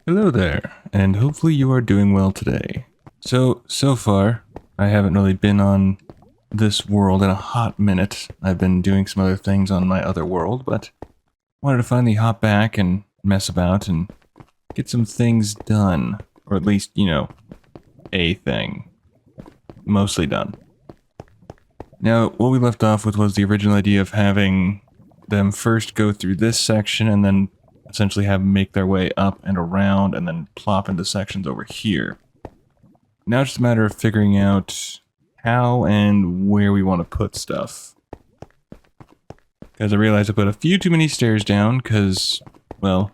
Hello there, and hopefully you are doing well today. So far, I haven't really been on this world in a hot minute. I've been doing some other things on my other world, but wanted to finally hop back and mess about and get some things done. Or at least, a thing. Mostly done. Now, what we left off with was the original idea of having them first go through this section and then essentially have them make their way up and around and then plop into sections over here. Now it's just a matter of figuring out how and where we want to put stuff. Because I realized I put a few too many stairs down because, well,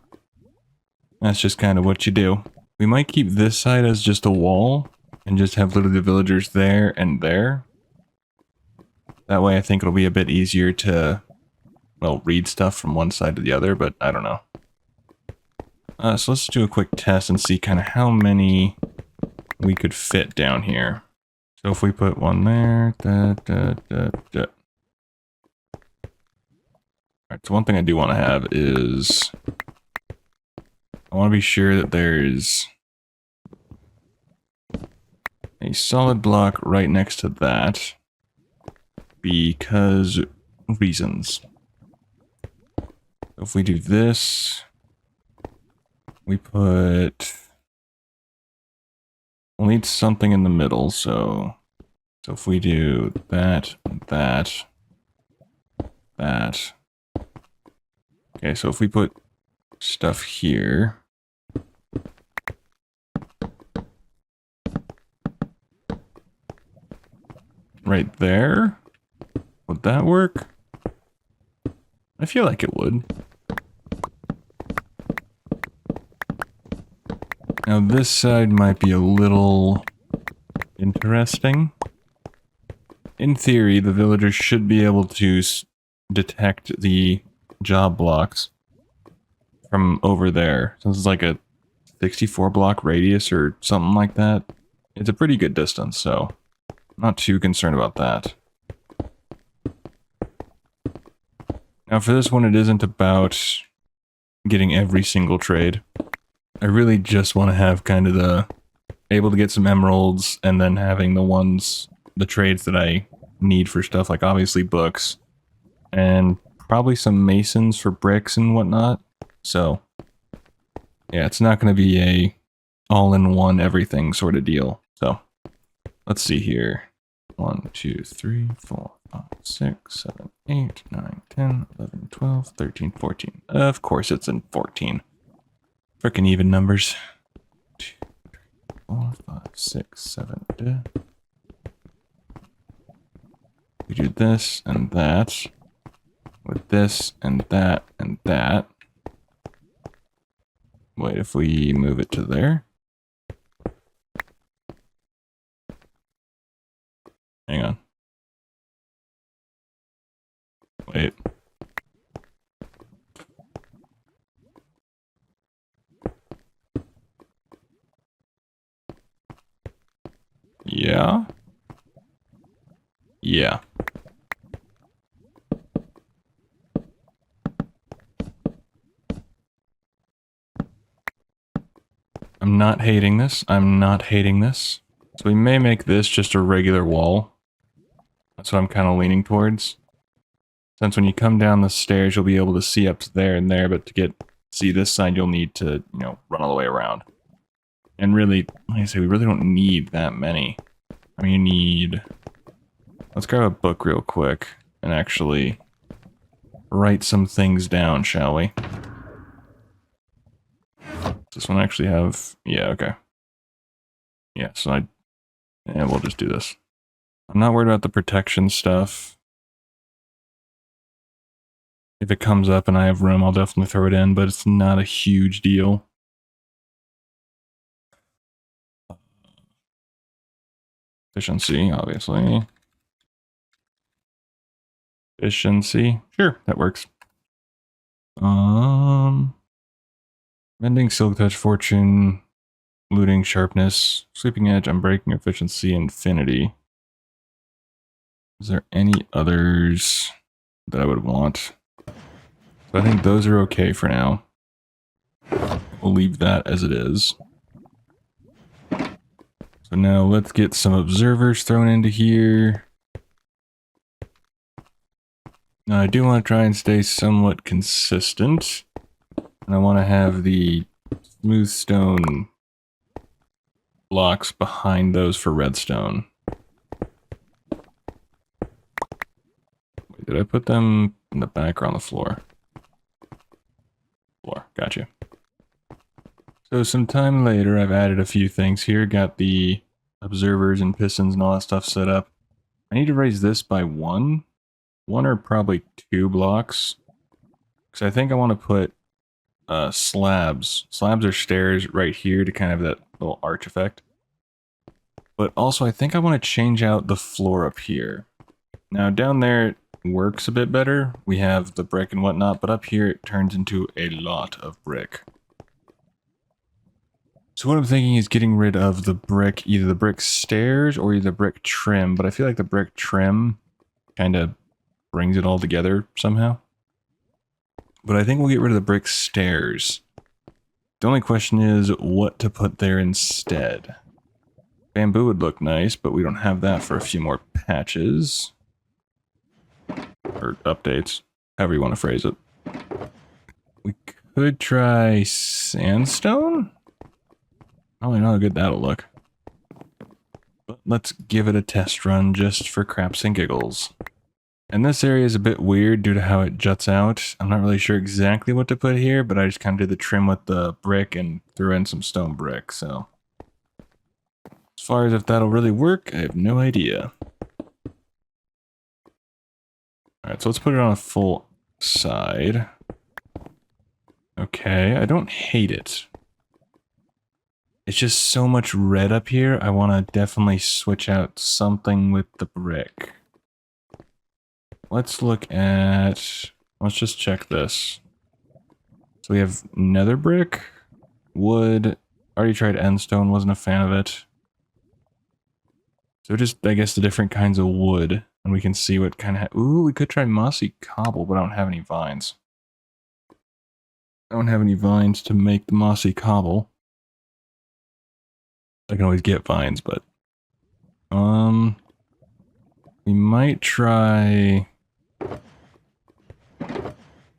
that's just kind of what you do. We might keep this side as just a wall and just have literally the villagers there and there. That way I think it'll be a bit easier to, well, read stuff from one side to the other, but I don't know. So let's do a quick test and see kind of how many we could fit down here. So if we put one there, Alright, so one thing I do want to have is, I want to be sure that there's a solid block right next to that, because reasons. So if we do this, we put, we'll need something in the middle, so if we do that, that. Okay, so if we put stuff here. Right there? Would that work? I feel like it would. Now this side might be a little interesting. In theory, the villagers should be able to detect the job blocks from over there. So this is like a 64 block radius or something like that. It's a pretty good distance, so I'm not too concerned about that. Now for this one, it isn't about getting every single trade. I really just want to have kind of the able to get some emeralds and then having the trades that I need for stuff, like obviously books and probably some masons for bricks and whatnot. So yeah, it's not going to be a all-in-one everything sort of deal. So let's see here. 1, 2, 3, 4, 5, 6, 7, 8, 9, 10, 11, 12, 13, 14. Of course it's in 14. Frickin' even numbers. 2, 3, 4, 5, 6, 7. We do this and that. With this and that and that. Wait, if we move it to there? Hang on. Wait. Yeah? Yeah. I'm not hating this. I'm not hating this. So we may make this just a regular wall. That's what I'm kind of leaning towards. Since when you come down the stairs, you'll be able to see up to there and there, but to see this side, you'll need to, run all the way around. And really, like I say, we really don't need that many. I mean, you need... Let's grab a book real quick and actually write some things down, shall we? Does this one actually have... Yeah, okay. Yeah, so we'll just do this. I'm not worried about the protection stuff. If it comes up and I have room, I'll definitely throw it in, but it's not a huge deal. Efficiency, obviously. Efficiency. Sure, that works. Mending, Silk Touch, Fortune, Looting, Sharpness, Sweeping Edge, Unbreaking, Efficiency, Infinity. Is there any others that I would want? So I think those are okay for now. We'll leave that as it is. So now let's get some observers thrown into here. Now I do want to try and stay somewhat consistent. And I want to have the smooth stone blocks behind those for redstone. Wait, did I put them in the back or on the floor? Floor, gotcha. So some time later, I've added a few things here. Got the observers and pistons and all that stuff set up. I need to raise this by one or probably 2 blocks. Because I think I want to put slabs. Slabs are stairs right here to kind of have that little arch effect. But also I think I want to change out the floor up here. Now down there it works a bit better. We have the brick and whatnot, but up here it turns into a lot of brick. So what I'm thinking is getting rid of the brick, either the brick stairs or either the brick trim, but I feel like the brick trim kind of brings it all together somehow. But I think we'll get rid of the brick stairs. The only question is what to put there instead. Bamboo would look nice, but we don't have that for a few more patches. Or updates, however you want to phrase it. We could try sandstone? I don't really know how good that'll look. But let's give it a test run just for craps and giggles. And this area is a bit weird due to how it juts out. I'm not really sure exactly what to put here, but I just kind of did the trim with the brick and threw in some stone brick, so. As far as if that'll really work, I have no idea. Alright, so let's put it on a full side. Okay, I don't hate it. It's just so much red up here, I want to definitely switch out something with the brick. Let's look at... let's just check this. So we have nether brick, wood, already tried endstone, wasn't a fan of it. So just, I guess, the different kinds of wood, and we can see what kind of... ooh, we could try mossy cobble, but I don't have any vines. I don't have any vines to make the mossy cobble. I can always get vines, but... we might try...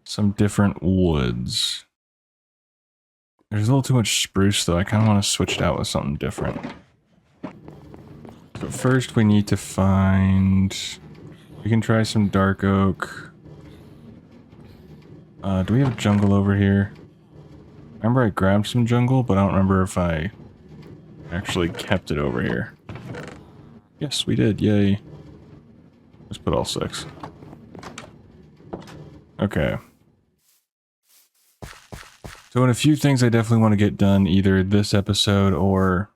some different woods. There's a little too much spruce, though. I kind of want to switch it out with something different. So first we need to find... we can try some dark oak. Do we have jungle over here? I remember I grabbed some jungle, but I don't remember if I actually kept it over here. Yes, we did. Yay. Let's put all 6. Okay. So in a few things I definitely want to get done either this episode or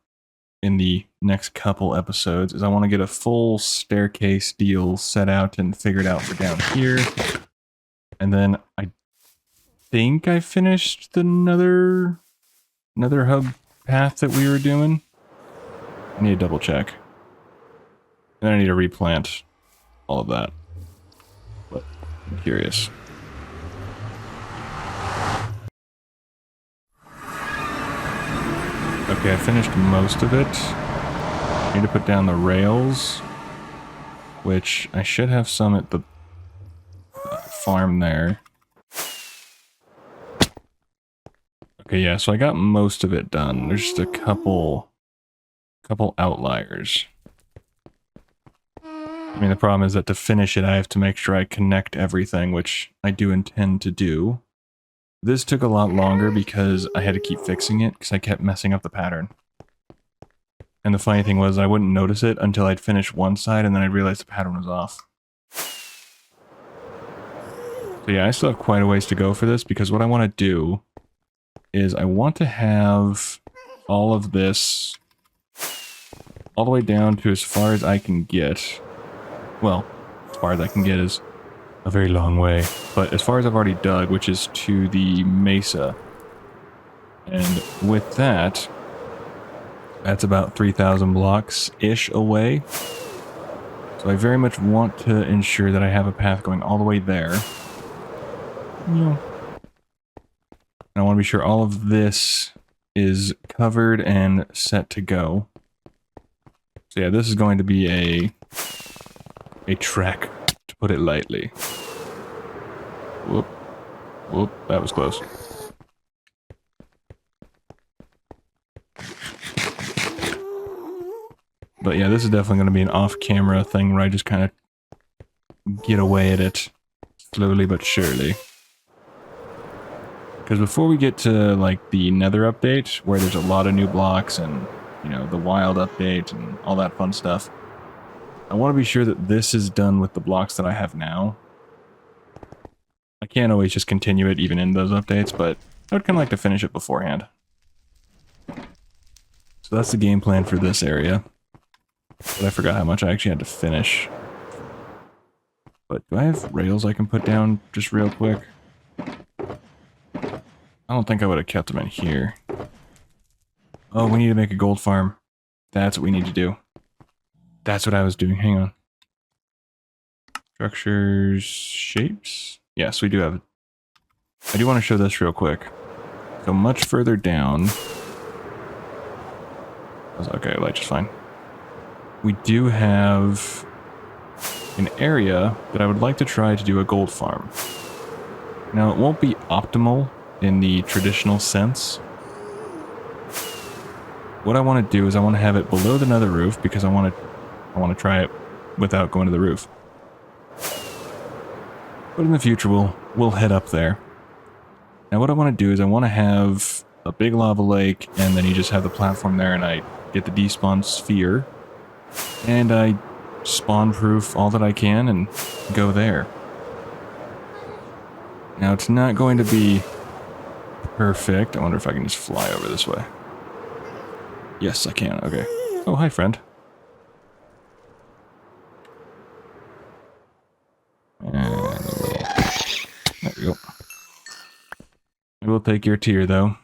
in the next couple episodes is I want to get a full staircase deal set out and figured out for down here. And then I think I finished the Nether hub path that we were doing. I need to double check. Then I need to replant all of that. But I'm curious. Okay, I finished most of it. I need to put down the rails, which I should have some at the farm there. Okay, yeah, so I got most of it done. There's just a couple outliers. I mean, the problem is that to finish it, I have to make sure I connect everything, which I do intend to do. This took a lot longer because I had to keep fixing it because I kept messing up the pattern. And the funny thing was I wouldn't notice it until I'd finish one side and then I'd realize the pattern was off. So yeah, I still have quite a ways to go for this because what I want to do is I want to have all of this all the way down to as far as I can get. Well, as far as I can get is a very long way, but as far as I've already dug, which is to the mesa, and with that, that's about 3,000 blocks-ish away, so I very much want to ensure that I have a path going all the way there. You know, And I want to be sure all of this is covered and set to go. So yeah, this is going to be a trek, to put it lightly. Whoop. Whoop, that was close. But yeah, this is definitely going to be an off-camera thing where I just kind of get away at it slowly but surely. Because before we get to, like, the Nether update, where there's a lot of new blocks and, you know, the wild update and all that fun stuff, I want to be sure that this is done with the blocks that I have now. I can't always just continue it even in those updates, but I would kind of like to finish it beforehand. So that's the game plan for this area. But I forgot how much I actually had to finish. But do I have rails I can put down just real quick? I don't think I would have kept them in here. Oh, we need to make a gold farm. That's what we need to do. That's what I was doing. Hang on. Structures, shapes? Yes, we do have it. I do want to show this real quick. So much further down. Okay, light just fine. We do have an area that I would like to try to do a gold farm. Now, it won't be optimal in the traditional sense. What I want to do is I want to have it below the nether roof because I want to try it without going to the roof. But in the future, we'll head up there. Now, what I want to do is I want to have a big lava lake, and then you just have the platform there, and I get the despawn sphere. And I spawn-proof all that I can and go there. Now, it's not going to be perfect. I wonder if I can just fly over this way. Yes, I can. Okay. Oh, hi, friend. And there we go. We'll take your tier, though.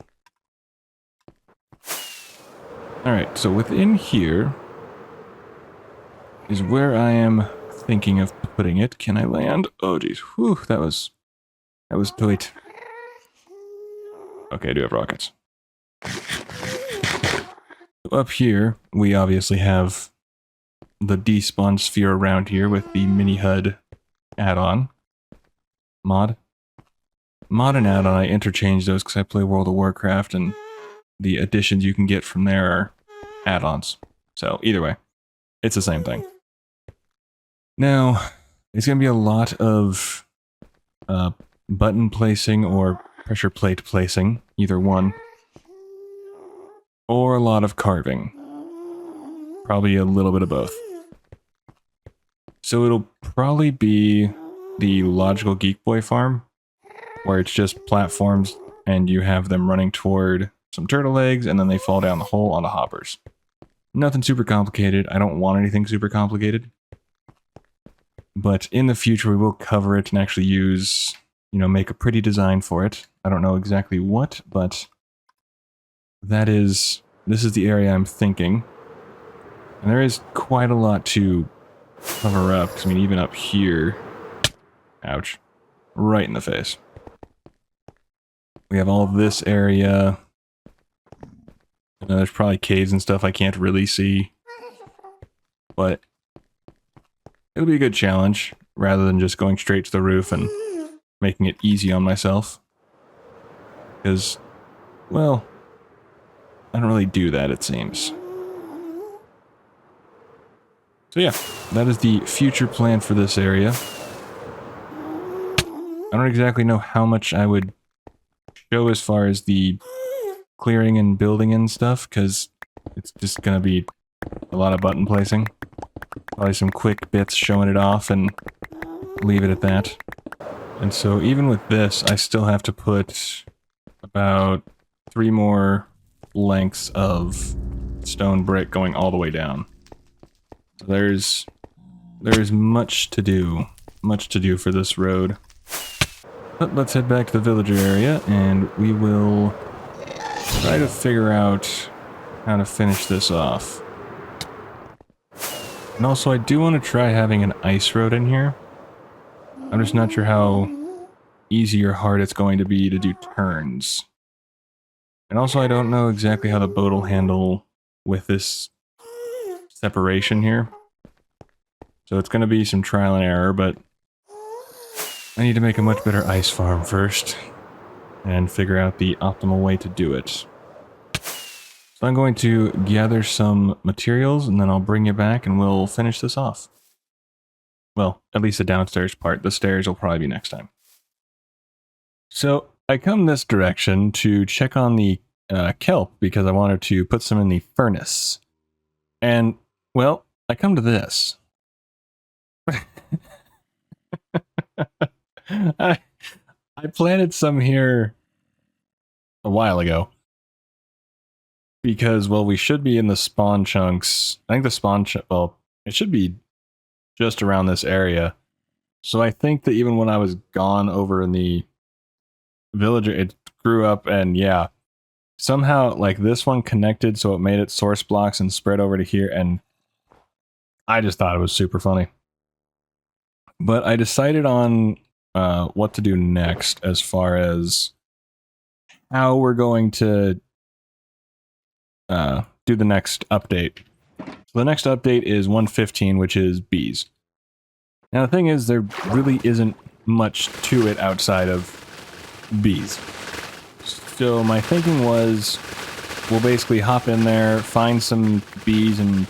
Alright, so within here is where I am thinking of putting it. Can I land? Oh, geez. Whew, that was tight. Okay, I do have rockets. So up here, we obviously have the despawn sphere around here with the mini HUD add-on. Mod and add-on, I interchange those because I play World of Warcraft, and the additions you can get from there are add-ons. So, either way, it's the same thing. Now, it's going to be a lot of button placing or pressure plate placing, either one, or a lot of carving. Probably a little bit of both. So it'll probably be the logical Geek Boy farm, where it's just platforms and you have them running toward some turtle eggs and then they fall down the hole onto hoppers. Nothing super complicated. I don't want anything super complicated. But in the future, we will cover it and actually use, you know, make a pretty design for it. I don't know exactly what, but this is the area I'm thinking. And there is quite a lot to cover up, because I mean, even up here, ouch, right in the face. We have all this area. There's probably caves and stuff I can't really see. But it'll be a good challenge, rather than just going straight to the roof and making it easy on myself. Because, well, I don't really do that, it seems. So yeah, that is the future plan for this area. I don't exactly know how much I would show as far as the clearing and building and stuff, because it's just going to be a lot of button placing. Probably some quick bits showing it off and leave it at that. And so even with this, I still have to put about 3 more lengths of stone brick going all the way down. So there's much to do for this road. But let's head back to the villager area and we will try to figure out how to finish this off. And also, I do want to try having an ice road in here. I'm just not sure how easy or hard it's going to be to do turns. And also, I don't know exactly how the boat will handle with this separation here. So it's going to be some trial and error, but I need to make a much better ice farm first and figure out the optimal way to do it. So I'm going to gather some materials and then I'll bring you back and we'll finish this off. Well, at least the downstairs part. The stairs will probably be next time. So I come this direction to check on the kelp because I wanted to put some in the furnace. And, well, I come to this. I planted some here a while ago. Because, well, we should be in the spawn chunks. I think the spawn well, it should be just around this area. So I think that even when I was gone over in the villager, it grew up and yeah. Somehow, like, this one connected so it made it source blocks and spread over to here, and I just thought it was super funny. But I decided on what to do next as far as how we're going to do the next update. So the next update is 115, which is bees. Now the thing is, there really isn't much to it outside of bees. So my thinking was, we'll basically hop in there, find some bees and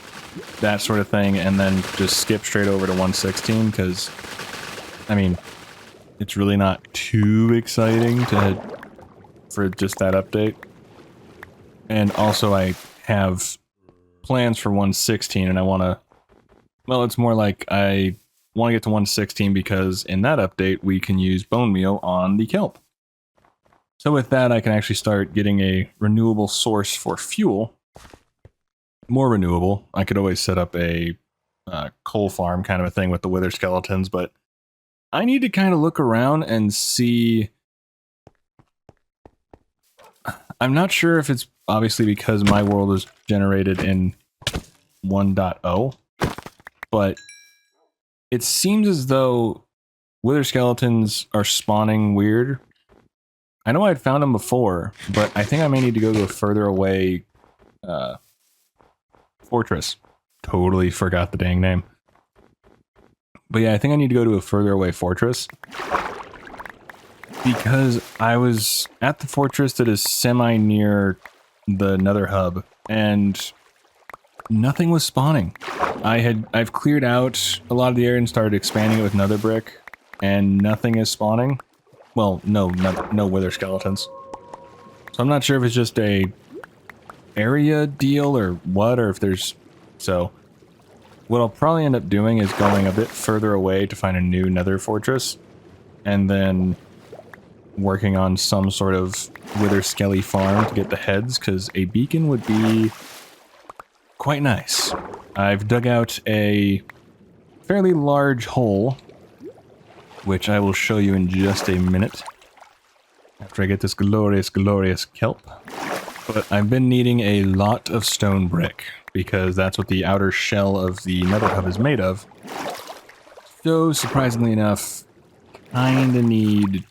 that sort of thing, and then just skip straight over to 116, because, I mean, it's really not too exciting for just that update. And also I have plans for 116, and I want to, well, it's more like I want to get to 116 because in that update we can use bone meal on the kelp. So with that, I can actually start getting a renewable source for fuel. More renewable. I could always set up a coal farm kind of a thing with the wither skeletons, but I need to kind of look around and see. I'm not sure if it's obviously because my world is generated in 1.0, but it seems as though wither skeletons are spawning weird. I know I'd found them before, but I think I may need to go to a further away fortress. Totally forgot the dang name. But yeah, I think I need to go to a further away fortress. Because I was at the fortress that is semi-near the Nether hub, and nothing was spawning. I've cleared out a lot of the area and started expanding it with Nether brick, and nothing is spawning. Well, no wither skeletons. So I'm not sure if it's just a area deal or what, or if there's... So, what I'll probably end up doing is going a bit further away to find a new Nether fortress, and then working on some sort of wither skelly farm to get the heads, because a beacon would be quite nice. I've dug out a fairly large hole, which I will show you in just a minute, after I get this glorious, glorious kelp. But I've been needing a lot of stone brick, because that's what the outer shell of the Nether hub is made of. So, surprisingly enough, kinda need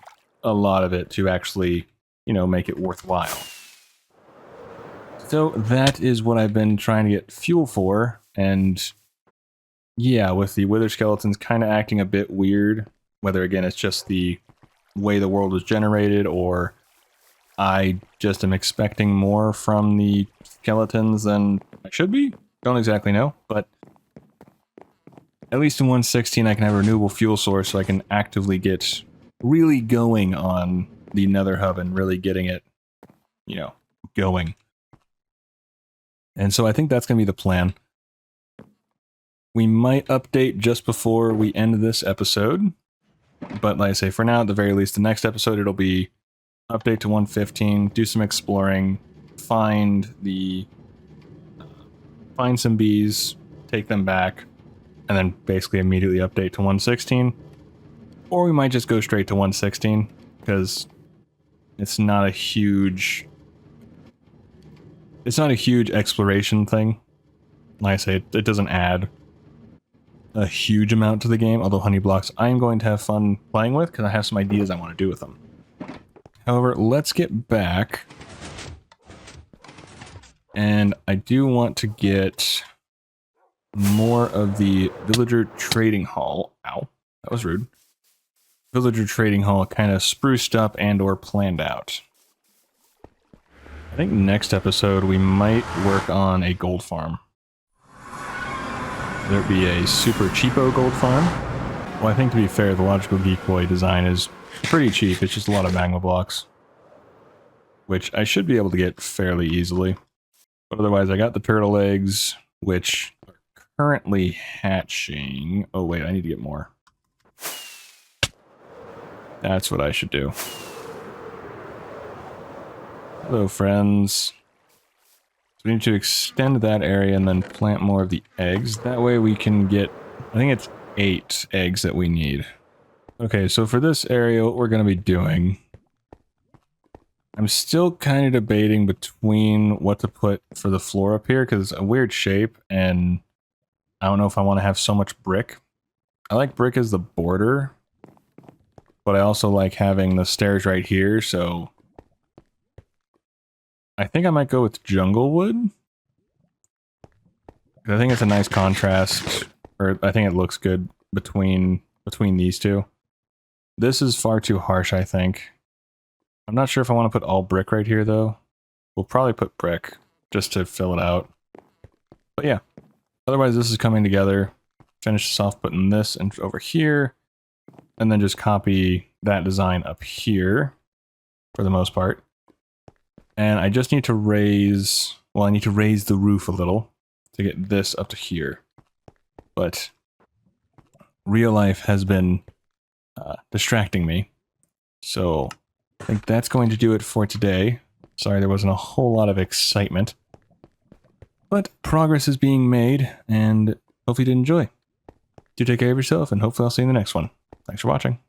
a lot of it to actually, you know, make it worthwhile. So that is what I've been trying to get fuel for, and yeah, with the wither skeletons kind of acting a bit weird, whether again it's just the way the world was generated, or I just am expecting more from the skeletons than I should be, don't exactly know, but at least in 116 I can have a renewable fuel source so I can actively get really going on the Nether hub and really getting it, you know, going. And so I think that's going to be the plan. We might update just before we end this episode. But like I say, for now, at the very least, the next episode, it'll be update to 115, do some exploring, find some bees, take them back, and then basically immediately update to 116. Or we might just go straight to 116, because it's not a huge exploration thing. Like I say, it doesn't add a huge amount to the game, although honey blocks I'm going to have fun playing with, because I have some ideas I want to do with them. However, let's get back And I do want to get more of the villager trading hall. Ow, that was rude. Villager trading hall kind of spruced up and or planned out. I think next episode we might work on a gold farm. There'd be a super cheapo gold farm. Well, I think to be fair, the logical geek boy design is pretty cheap. It's just a lot of magma blocks, which I should be able to get fairly easily. But otherwise, I got the turtle eggs, which are currently hatching. Oh wait, I need to get more. That's what I should do. Hello, friends. So we need to extend that area and then plant more of the eggs. That way we can get, I think it's 8 eggs that we need. Okay, so for this area, what we're going to be doing, I'm still kind of debating between what to put for the floor up here, because it's a weird shape, and I don't know if I want to have so much brick. I like brick as the border, but I also like having the stairs right here, so I think I might go with jungle wood. I think it's a nice contrast, or I think it looks good between these two. This is far too harsh, I think. I'm not sure if I want to put all brick right here, though. We'll probably put brick, just to fill it out. But yeah, otherwise this is coming together. Finish this off putting this over here, and then just copy that design up here, for the most part. And I just need to raise, well, I need to raise the roof a little to get this up to here. But real life has been distracting me. So I think that's going to do it for today. Sorry there wasn't a whole lot of excitement. But progress is being made, and hopefully you did enjoy. Do take care of yourself, and hopefully I'll see you in the next one. Thanks for watching.